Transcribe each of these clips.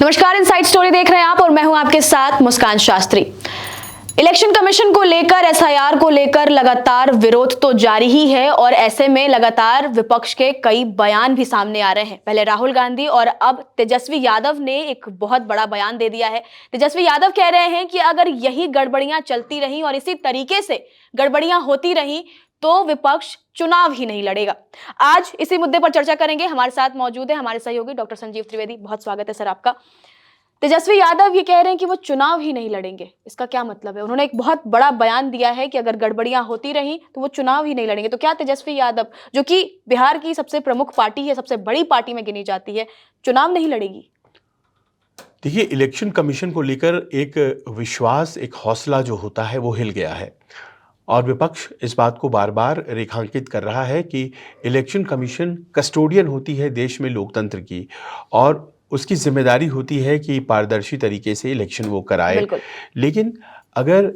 नमस्कार, inside story देख रहे हैं आप और मैं हूं आपके साथ मुस्कान शास्त्री। इलेक्शन कमीशन को लेकर, एसआईआर को लेकर लगातार विरोध तो जारी ही है और ऐसे में लगातार विपक्ष के कई बयान भी सामने आ रहे हैं। पहले राहुल गांधी और अब तेजस्वी यादव ने एक बहुत बड़ा बयान दे दिया है। तेजस्वी यादव कह रहे हैं कि अगर यही गड़बड़ियां चलती रहीं और इसी तरीके से गड़बड़ियां होती रहीं तो विपक्ष चुनाव ही नहीं लड़ेगा। आज इसी मुद्दे पर चर्चा करेंगे। हमारे साथ मौजूद है हमारे सहयोगी डॉक्टर संजीव त्रिवेदी। बहुत स्वागत है सर आपका। तेजस्वी यादव ये कह रहे हैं कि वो चुनाव ही नहीं लड़ेंगे, इसका क्या मतलब है? उन्होंने एक बहुत बड़ा बयान दिया है कि अगर गड़बड़ियां होती रहीं तो वो चुनाव ही नहीं लड़ेंगे। तो क्या तेजस्वी यादव, जो कि बिहार की सबसे प्रमुख पार्टी है, सबसे बड़ी पार्टी में गिनी जाती है, चुनाव नहीं लड़ेगी? देखिए, इलेक्शन कमीशन को लेकर एक विश्वास, एक हौसला जो होता है वो हिल गया है और विपक्ष इस बात को बार बार रेखांकित कर रहा है कि इलेक्शन कमीशन कस्टोडियन होती है देश में लोकतंत्र की और उसकी जिम्मेदारी होती है कि पारदर्शी तरीके से इलेक्शन वो कराए। लेकिन अगर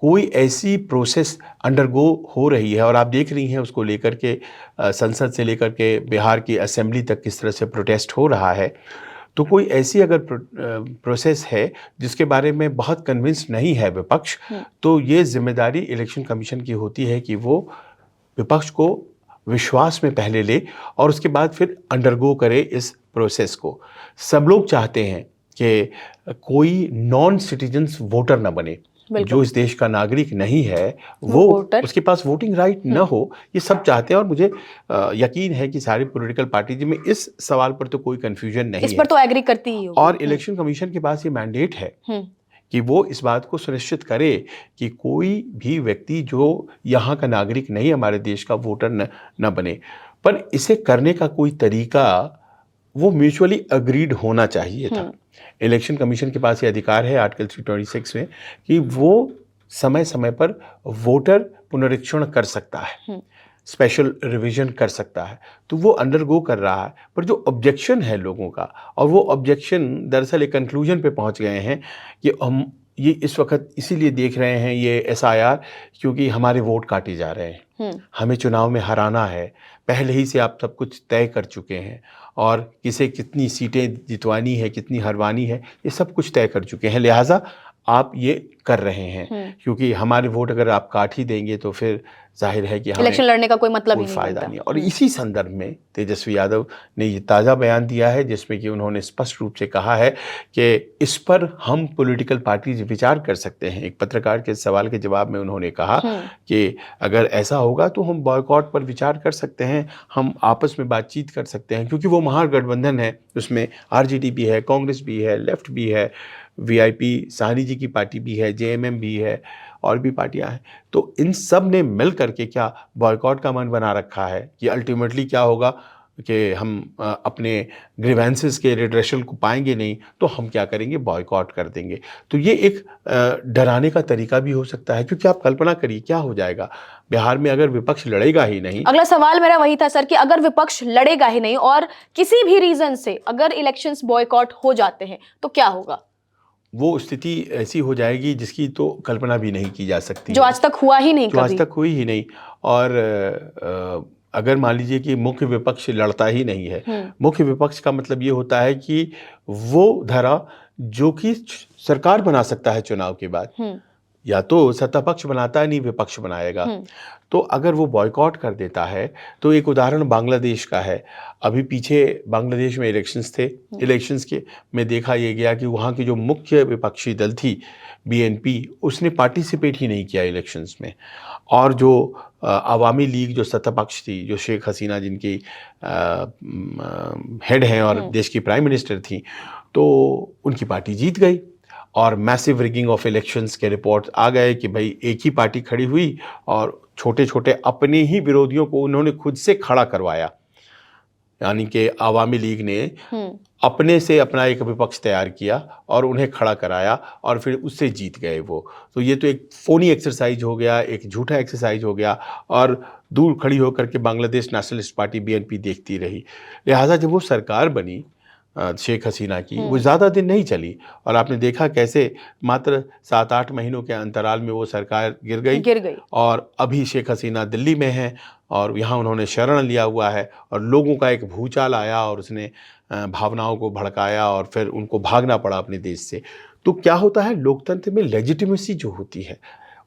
कोई ऐसी प्रोसेस अंडरगो हो रही है और आप देख रही हैं उसको लेकर के संसद से लेकर के बिहार की असेंबली तक किस तरह से प्रोटेस्ट हो रहा है, तो कोई ऐसी अगर प्रोसेस है जिसके बारे में बहुत कन्विंस नहीं है विपक्ष, तो ये जिम्मेदारी इलेक्शन कमीशन की होती है कि वो विपक्ष को विश्वास में पहले ले और उसके बाद फिर अंडरगो करे इस प्रोसेस को। सब लोग चाहते हैं कि कोई नॉन सिटीजन्स वोटर न बने, जो इस देश का नागरिक नहीं है वो उसके पास वोटिंग राइट न हो, ये सब चाहते हैं और मुझे यकीन है कि सारी पॉलिटिकल पार्टीज में इस सवाल पर तो कोई कंफ्यूजन नहीं है। इस पर तो एग्री करती ही होगी। और इलेक्शन कमीशन के पास ये मैंडेट है कि वो इस बात को सुनिश्चित करे कि कोई भी व्यक्ति जो यहाँ का नागरिक नहीं, हमारे देश का वोटर न बने। पर इसे करने का कोई तरीका वो म्यूचुअली अग्रीड होना चाहिए था। इलेक्शन कमीशन के पास ये अधिकार है आर्टिकल 326 में कि वो समय समय पर वोटर पुनरीक्षण कर सकता है, स्पेशल रिवीजन कर सकता है, तो वो अंडरगो कर रहा है। पर जो ऑब्जेक्शन है लोगों का, और वो ऑब्जेक्शन दरअसल एक कंक्लूजन पे पहुंच गए हैं कि हम ये इस वक्त इसीलिए देख रहे हैं ये एसआईआर क्योंकि हमारे वोट काटे जा रहे हैं, हमें चुनाव में हराना है, पहले ही से आप सब कुछ तय कर चुके हैं और किसे कितनी सीटें जितवानी है, कितनी हरवानी है, ये सब कुछ तय कर चुके हैं, लिहाजा आप ये कर रहे हैं क्योंकि हमारे वोट अगर आप काट ही देंगे तो फिर जाहिर है कि इलेक्शन लड़ने का कोई मतलब ही नहीं, फायदा नहीं। और इसी संदर्भ में तेजस्वी यादव ने ये ताज़ा बयान दिया है जिसमें कि उन्होंने स्पष्ट रूप से कहा है कि इस पर हम पॉलिटिकल पार्टीज विचार कर सकते हैं। एक पत्रकार के सवाल के जवाब में उन्होंने कहा कि अगर ऐसा होगा तो हम बॉयकॉट पर विचार कर सकते हैं, हम आपस में बातचीत कर सकते हैं, क्योंकि वो महागठबंधन है, उसमें आरजेडी भी है, कांग्रेस भी है, लेफ्ट भी है, वीआईपी साहनी जी की पार्टी भी है, जेएमएम भी है और भी पार्टियां हैं। तो इन सब ने मिल करके क्या बॉयकॉट का मन बना रखा है कि अल्टीमेटली क्या होगा कि हम अपने ग्रीवेंसेस के रिड्रेशल को पाएंगे नहीं तो हम क्या करेंगे, बॉयकॉट कर देंगे। तो ये एक डराने का तरीका भी हो सकता है, क्योंकि आप कल्पना करिए क्या हो जाएगा बिहार में अगर विपक्ष लड़ेगा ही नहीं। अगला सवाल मेरा वही था सर कि अगर विपक्ष लड़ेगा ही नहीं और किसी भी रीजन से अगर इलेक्शंस बॉयकॉट हो जाते हैं तो क्या होगा? वो स्थिति ऐसी हो जाएगी जिसकी तो कल्पना भी नहीं की जा सकती, जो आज तक हुआ ही नहीं, जो आज तक हुई ही नहीं। और अगर मान लीजिए कि मुख्य विपक्ष लड़ता ही नहीं है, मुख्य विपक्ष का मतलब ये होता है कि वो धारा जो कि सरकार बना सकता है चुनाव के बाद, या तो सत्ता पक्ष बनाता है, नहीं विपक्ष बनाएगा। तो अगर वो बॉयकॉट कर देता है, तो एक उदाहरण बांग्लादेश का है। अभी पीछे बांग्लादेश में इलेक्शंस थे, इलेक्शंस के में देखा ये गया कि वहाँ की जो मुख्य विपक्षी दल थी बीएनपी, उसने पार्टिसिपेट ही नहीं किया इलेक्शंस में। और जो अवामी लीग जो सत्ता पक्ष थी, जो शेख हसीना जिनकी हेड हैं और देश की प्राइम मिनिस्टर थी, तो उनकी पार्टी जीत गई और मैसिव रिगिंग ऑफ इलेक्शंस के रिपोर्ट आ गए कि भाई एक ही पार्टी खड़ी हुई और छोटे छोटे अपने ही विरोधियों को उन्होंने खुद से खड़ा करवाया। यानी कि आवामी लीग ने अपने से अपना एक विपक्ष तैयार किया और उन्हें खड़ा कराया और फिर उससे जीत गए वो। तो ये तो एक फोनी एक्सरसाइज हो गया, एक झूठा एक्सरसाइज हो गया और दूर खड़ी होकर के बांग्लादेश नेशनलिस्ट पार्टी बीएनपी देखती रही। लिहाजा जब वो सरकार बनी शेख हसीना की, वो ज़्यादा दिन नहीं चली और आपने देखा कैसे मात्र 7-8 महीनों के अंतराल में वो सरकार गिर गई और अभी शेख हसीना दिल्ली में है और यहाँ उन्होंने शरण लिया हुआ है और लोगों का एक भूचाल आया और उसने भावनाओं को भड़काया और फिर उनको भागना पड़ा अपने देश से। तो क्या होता है, लोकतंत्र में लेजिटिमेसी जो होती है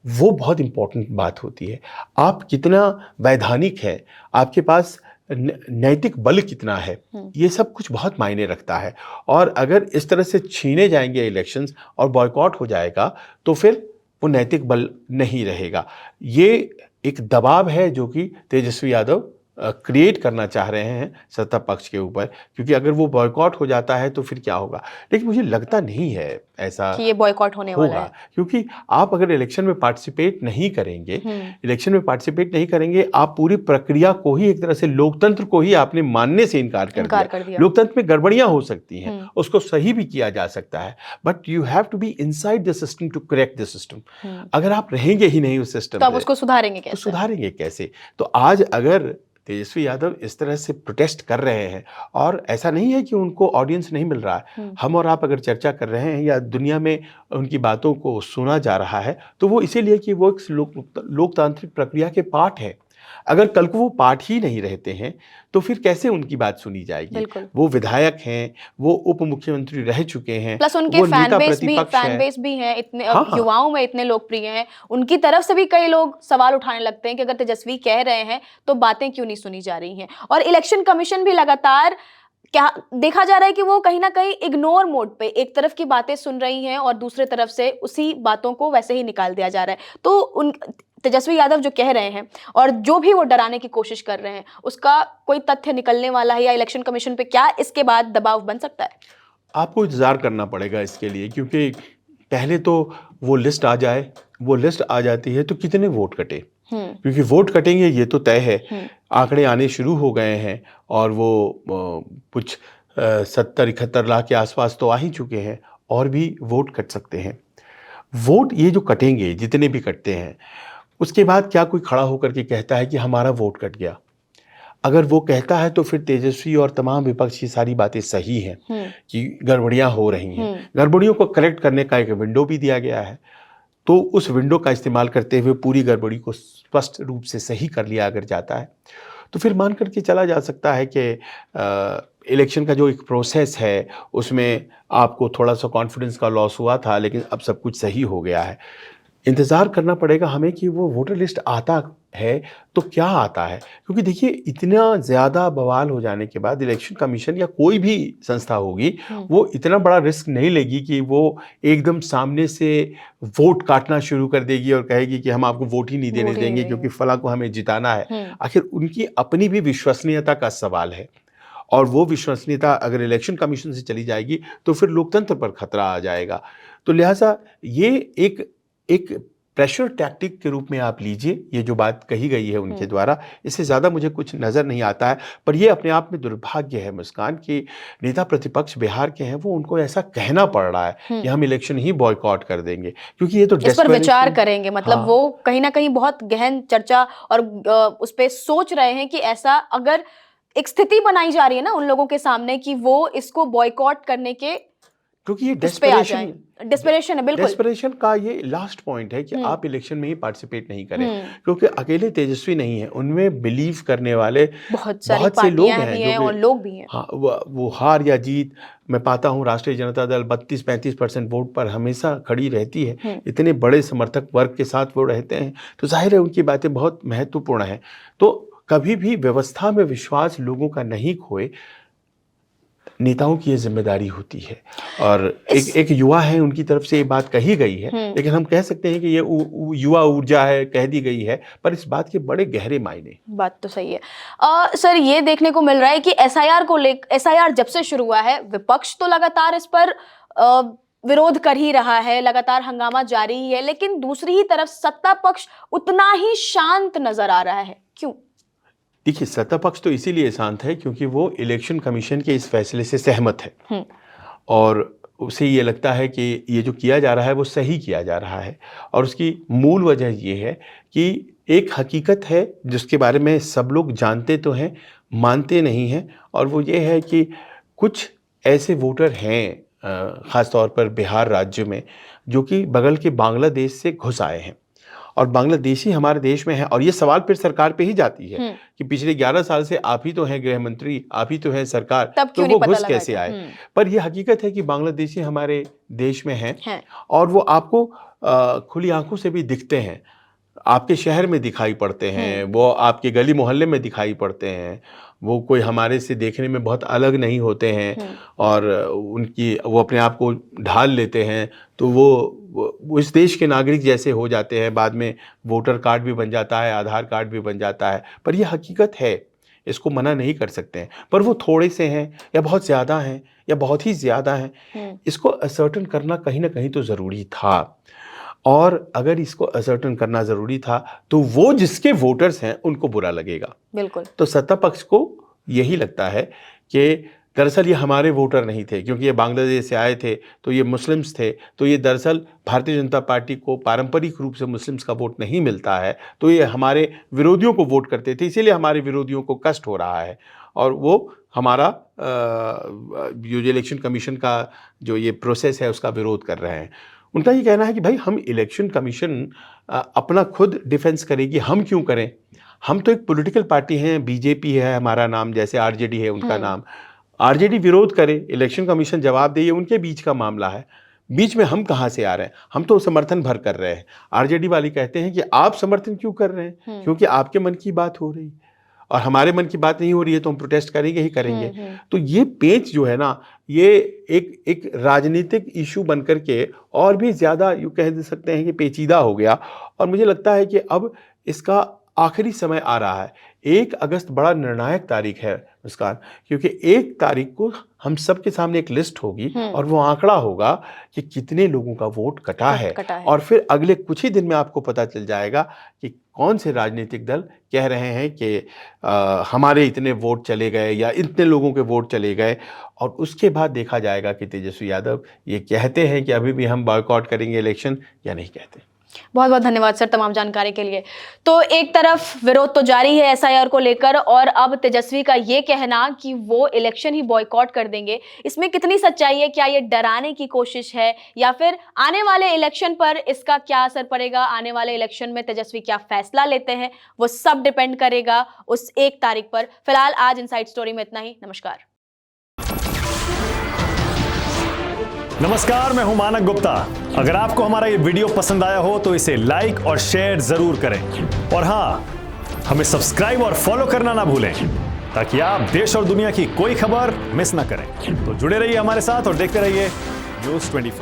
वो बहुत इंपॉर्टेंट बात होती है। आप कितना वैधानिक है, आपके पास नैतिक बल कितना है, ये सब कुछ बहुत मायने रखता है। और अगर इस तरह से छीने जाएंगे इलेक्शंस और बॉयकॉट हो जाएगा तो फिर वो नैतिक बल नहीं रहेगा। ये एक दबाव है जो कि तेजस्वी यादव क्रिएट करना चाह रहे हैं सत्ता पक्ष के ऊपर, क्योंकि अगर वो बॉयकॉट हो जाता है तो फिर क्या होगा। लेकिन मुझे लगता नहीं है ऐसा कि ये बॉयकॉट होने वाला है, क्योंकि आप अगर इलेक्शन में पार्टिसिपेट नहीं करेंगे, आप पूरी प्रक्रिया को ही एक तरह से लोकतंत्र को ही आपने मानने से इनकार कर दिया। लोकतंत्र में गड़बड़ियां हो सकती हैं, उसको सही भी किया जा सकता है, but you have to be inside the system to correct the system. अगर आप रहेंगे ही नहीं उस सिस्टम तो आप उसको सुधारेंगे कैसे? तो आज अगर तेजस्वी यादव इस तरह से प्रोटेस्ट कर रहे हैं और ऐसा नहीं है कि उनको ऑडियंस नहीं मिल रहा है, हम और आप अगर चर्चा कर रहे हैं या दुनिया में उनकी बातों को सुना जा रहा है तो वो इसीलिए कि वो एक लोकतांत्रिक प्रक्रिया के पार्ट है। अगर कल को वो पार्ट ही नहीं रहते हैं तो फिर कैसे उनकी बात सुनी जाएगी? वो विधायक हैं, वो उप मुख्यमंत्री रह चुके हैं, प्लस उनके फैन बेस भी है, इतने युवाओं में इतने लोकप्रिय हैं, उनकी तरफ से भी कई लोग सवाल उठाने लगते हैं कि अगर तेजस्वी कह रहे हैं तो बातें क्यों नहीं सुनी जा रही हैं। और इलेक्शन कमीशन भी लगातार क्या देखा जा रहा है कि वो कहीं ना कहीं इग्नोर मोड पे एक तरफ की बातें सुन रही हैं और दूसरे तरफ से उसी बातों को वैसे ही निकाल दिया जा रहा है। तो उन तेजस्वी यादव जो कह रहे हैं और जो भी वो डराने की कोशिश कर रहे हैं उसका कोई तथ्य निकलने वाला है या इलेक्शन कमीशन पे क्या इसके बाद दबाव बन सकता है? आपको इंतजार करना पड़ेगा इसके लिए, क्योंकि पहले तो वो लिस्ट आ जाए, वो लिस्ट आ जाती है तो कितने वोट कटे, क्योंकि वोट कटेंगे ये तो तय है। आंकड़े आने शुरू हो गए हैं और वो कुछ 70-71 लाख के आसपास तो आ ही चुके हैं और भी वोट कट सकते हैं। वोट ये जो कटेंगे, जितने भी कटते हैं, उसके बाद क्या कोई खड़ा होकर के कहता है कि हमारा वोट कट गया? अगर वो कहता है तो फिर तेजस्वी और तमाम विपक्ष की सारी बातें सही हैं कि गड़बड़ियां हो रही हैं। गड़बड़ियों को करेक्ट करने का एक विंडो भी दिया गया है, तो उस विंडो का इस्तेमाल करते हुए पूरी गड़बड़ी को स्पष्ट रूप से सही कर लिया अगर जाता है तो फिर मान करके चला जा सकता है कि इलेक्शन का जो एक प्रोसेस है उसमें आपको थोड़ा सा कॉन्फिडेंस का लॉस हुआ था, लेकिन अब सब कुछ सही हो गया है। इंतज़ार करना पड़ेगा हमें कि वो वोटर लिस्ट आता है तो क्या आता है, क्योंकि देखिए इतना ज़्यादा बवाल हो जाने के बाद इलेक्शन कमीशन या कोई भी संस्था होगी वो इतना बड़ा रिस्क नहीं लेगी कि वो एकदम सामने से वोट काटना शुरू कर देगी और कहेगी कि हम आपको वोट ही नहीं देने देंगे क्योंकि फला को हमें जिताना है। आखिर उनकी अपनी भी विश्वसनीयता का सवाल है और वो विश्वसनीयता अगर इलेक्शन कमीशन से चली जाएगी तो फिर लोकतंत्र पर खतरा आ जाएगा। तो लिहाजा ये एक प्रेशर टैक्टिक के रूप में आप लीजिए, ये जो बात कही गई है उनके द्वारा, इससे ज़्यादा मुझे कुछ नज़र नहीं आता है। पर ये अपने आप में दुर्भाग्य है मुस्कान कि नेता प्रतिपक्ष बिहार के हैं, वो उनको ऐसा कहना पड़ रहा है कि हम इलेक्शन ही बॉयकॉट कर देंगे, क्योंकि ये तो इस पर विचार करेंगे। मतलब वो कहीं ना कहीं बहुत गहन चर्चा और उस पर सोच रहे हैं कि ऐसा अगर एक स्थिति बनाई जा रही है ना उन लोगों के सामने कि वो इसको बॉयकॉट करने के, क्योंकि ये डेस्परेशन है, बिल्कुल डेस्परेशन का ये लास्ट पॉइंट है कि आप इलेक्शन में ही पार्टिसिपेट नहीं करें, क्योंकि अकेले तेजस्वी नहीं है, उनमें बिलीव करने वाले बहुत से लोग हैं और लोग भी हैं। हाँ, वो हार या जीत, मैं पाता हूँ राष्ट्रीय जनता दल 32-35% वोट पर हमेशा खड़ी रहती है, इतने बड़े समर्थक वर्ग के साथ वो रहते हैं, तो जाहिर है उनकी बातें बहुत महत्वपूर्ण हैं। तो कभी भी व्यवस्था में विश्वास लोगों का नहीं खोए, नेताओं की ये जिम्मेदारी होती है। और एक युवा है, उनकी तरफ से ये बात कही गई है, लेकिन हम कह सकते हैं कि ये युवा ऊर्जा है, कह दी गई है, पर इस बात के बड़े गहरे मायने। बात तो सही है। सर ये देखने को मिल रहा है कि एसआईआर जब से शुरू हुआ है विपक्ष तो लगातार इस पर विरोध कर ही रहा है, लगातार हंगामा जारी ही है, लेकिन दूसरी ही तरफ सत्ता पक्ष उतना ही शांत नजर आ रहा है। क्यों? देखिए, सत्ता पक्ष तो इसीलिए शांत है क्योंकि वो इलेक्शन कमीशन के इस फैसले से सहमत है और उसे ये लगता है कि ये जो किया जा रहा है वो सही किया जा रहा है। और उसकी मूल वजह ये है कि एक हकीकत है जिसके बारे में सब लोग जानते तो हैं, मानते नहीं हैं, और वो ये है कि कुछ ऐसे वोटर हैं ख़ास तौर पर बिहार राज्य में, जो कि बगल के बांग्लादेश से घुस आए हैं और बांग्लादेशी हमारे देश में है। और ये सवाल फिर सरकार पे ही जाती है कि पिछले 11 साल से आप ही तो हैं गृह मंत्री, आप ही तो हैं सरकार, तो वो घुस कैसे आए। पर ये हकीकत है कि बांग्लादेशी हमारे देश में हैं और वो आपको खुली आंखों से भी दिखते हैं, आपके शहर में दिखाई पड़ते हैं, वो आपके गली मोहल्ले में दिखाई पड़ते हैं, वो कोई हमारे से देखने में बहुत अलग नहीं होते हैं और वो अपने आप को ढाल लेते हैं, तो वो इस देश के नागरिक जैसे हो जाते हैं। बाद में वोटर कार्ड भी बन जाता है, आधार कार्ड भी बन जाता है। पर यह हकीकत है, इसको मना नहीं कर सकते हैं। पर वो थोड़े से हैं या बहुत ज़्यादा हैं या बहुत ही ज़्यादा हैं, इसको असर्टेन करना कहीं ना कहीं तो ज़रूरी था। और अगर इसको असर्टेन करना ज़रूरी था तो वो जिसके वोटर्स हैं उनको बुरा लगेगा। बिल्कुल। तो सत्ता पक्ष को यही लगता है कि दरअसल ये हमारे वोटर नहीं थे, क्योंकि ये बांग्लादेश से आए थे, तो ये मुस्लिम्स थे, तो ये दरअसल भारतीय जनता पार्टी को पारंपरिक रूप से मुस्लिम्स का वोट नहीं मिलता है, तो ये हमारे विरोधियों को वोट करते थे, इसीलिए हमारे विरोधियों को कष्ट हो रहा है। और वो हमारा जो इलेक्शन कमीशन का जो ये प्रोसेस है उसका विरोध कर रहे हैं। उनका ये कहना है कि भाई हम इलेक्शन कमीशन अपना खुद डिफेंस करेगी, हम क्यों करें, हम तो एक पॉलिटिकल पार्टी हैं, बीजेपी है हमारा नाम, जैसे आरजेडी है उनका नाम, आरजेडी विरोध करे, इलेक्शन कमीशन जवाब दे, ये उनके बीच का मामला है, बीच में हम कहाँ से आ रहे हैं, हम तो समर्थन भर कर रहे हैं। आरजेडी वाले कहते हैं कि आप समर्थन क्यों कर रहे हैं, क्योंकि आपके मन की बात हो रही और हमारे मन की बात नहीं हो रही है, तो हम प्रोटेस्ट करेंगे ही करेंगे। तो ये पेच जो है ना, ये एक राजनीतिक इशू बन करके और भी ज़्यादा यूँ कह सकते हैं कि पेचीदा हो गया। और मुझे लगता है कि अब इसका आखिरी समय आ रहा है। 1 अगस्त बड़ा निर्णायक तारीख है मुस्कान, क्योंकि 1 तारीख को हम सब के सामने एक लिस्ट होगी और वो आंकड़ा होगा कि कितने लोगों का वोट कटा है। और फिर अगले कुछ ही दिन में आपको पता चल जाएगा कि कौन से राजनीतिक दल कह रहे हैं कि हमारे इतने वोट चले गए या इतने लोगों के वोट चले गए। और उसके बाद देखा जाएगा कि तेजस्वी यादव ये कहते हैं कि अभी भी हम बॉयकॉट करेंगे इलेक्शन या नहीं कहते। बहुत बहुत धन्यवाद सर तमाम जानकारी के लिए। तो एक तरफ विरोध तो जारी है एसआईआर को लेकर, और अब तेजस्वी का ये कहना कि वो इलेक्शन ही बॉयकॉट कर देंगे, इसमें कितनी सच्चाई है? क्या ये डराने की कोशिश है या फिर आने वाले इलेक्शन पर इसका क्या असर पड़ेगा? आने वाले इलेक्शन में तेजस्वी क्या फैसला लेते हैं, वो सब डिपेंड करेगा उस 1 तारीख पर। फिलहाल आज इनसाइड स्टोरी में इतना ही। नमस्कार। नमस्कार, मैं हूं मानक गुप्ता। अगर आपको हमारा ये वीडियो पसंद आया हो तो इसे लाइक और शेयर जरूर करें, और हां, हमें सब्सक्राइब और फॉलो करना ना भूलें ताकि आप देश और दुनिया की कोई खबर मिस ना करें। तो जुड़े रहिए हमारे साथ और देखते रहिए न्यूज़ 24।